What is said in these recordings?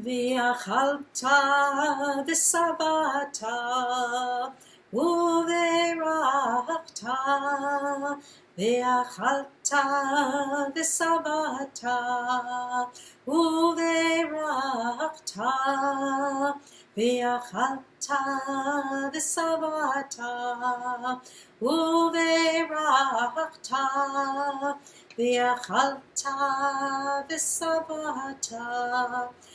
ואכלת ושבעת וברכת ואכלת ושבעת וברכת ואכלת ושבעת וברכת ואכלת ושבעת וברכת.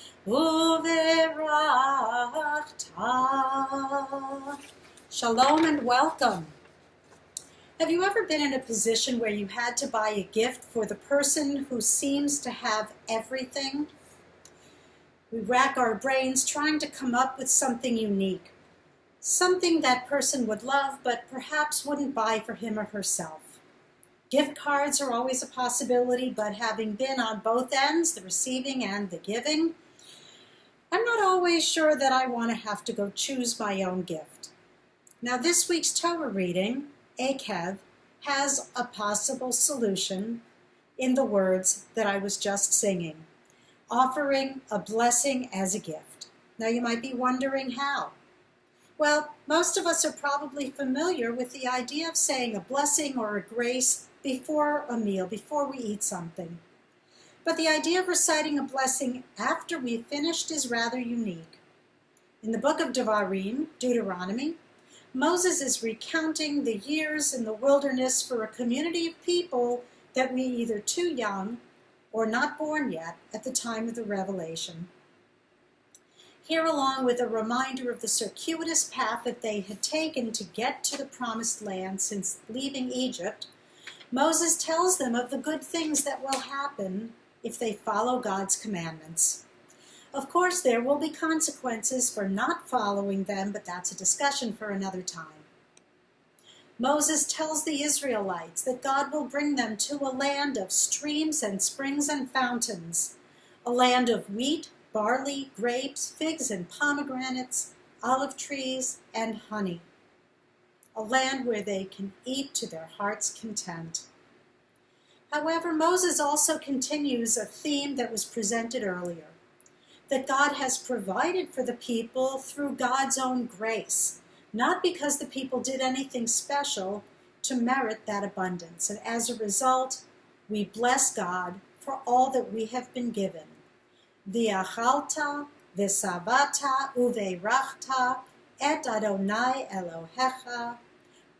Shalom and welcome. Have you ever been in a position where you had to buy a gift for the person who seems to have everything? We rack our brains trying to come up with something unique, something that person would love but perhaps wouldn't buy for him or herself. Gift cards are always a possibility, but having been on both ends, the receiving and the giving, I'm not always sure that I want to have to go choose my own gift. Now this week's Torah reading, Akev, has a possible solution in the words that I was just singing, offering a blessing as a gift. Now you might be wondering how. Well, most of us are probably familiar with the idea of saying a blessing or a grace before a meal, before we eat something. But the idea of reciting a blessing after we've finished is rather unique. In the book of Devarim, Deuteronomy, Moses is recounting the years in the wilderness for a community of people that were either too young or not born yet at the time of the revelation. Here, along with a reminder of the circuitous path that they had taken to get to the promised land since leaving Egypt, Moses tells them of the good things that will happen if they follow God's commandments. Of course, there will be consequences for not following them, but that's a discussion for another time. Moses tells the Israelites that God will bring them to a land of streams and springs and fountains, a land of wheat, barley, grapes, figs and pomegranates, olive trees, and honey. A land where they can eat to their heart's content. However, Moses also continues a theme that was presented earlier, that God has provided for the people through God's own grace, not because the people did anything special to merit that abundance. And as a result, we bless God for all that we have been given. V'achalta v'sabata uve'rachta et Adonai Elohecha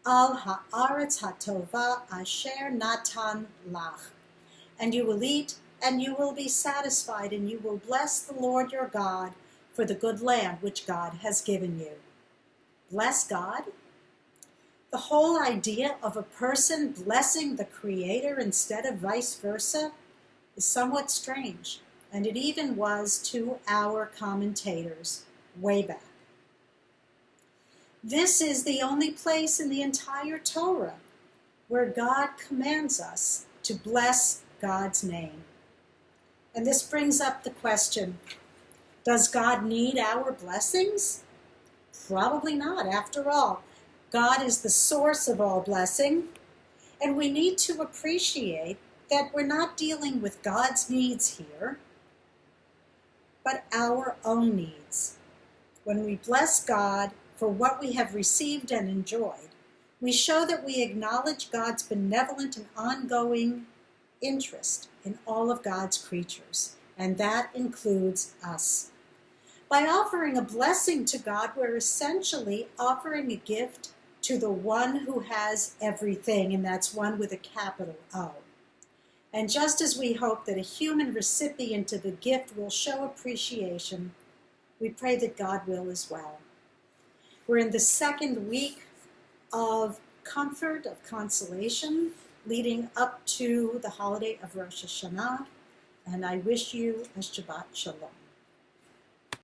al haaretz hatova asher natan lach. And you will eat, and you will be satisfied, and you will bless the Lord your God for the good land which God has given you. Bless God? The whole idea of a person blessing the Creator instead of vice versa is somewhat strange, and it even was to our commentators way back. This is the only place in the entire Torah where God commands us to bless God's name. And this brings up the question, does God need our blessings? Probably not. After all, God is the source of all blessing, and we need to appreciate that we're not dealing with God's needs here, but our own needs. When we bless God for what we have received and enjoyed, we show that we acknowledge God's benevolent and ongoing interest in all of God's creatures, and that includes us. By offering a blessing to God, we're essentially offering a gift to the one who has everything, and that's one with a capital O. And just as we hope that a human recipient of a gift will show appreciation, we pray that God will as well. We're in the second week of comfort, of consolation, leading up to the holiday of Rosh Hashanah, and I wish you a Shabbat Shalom.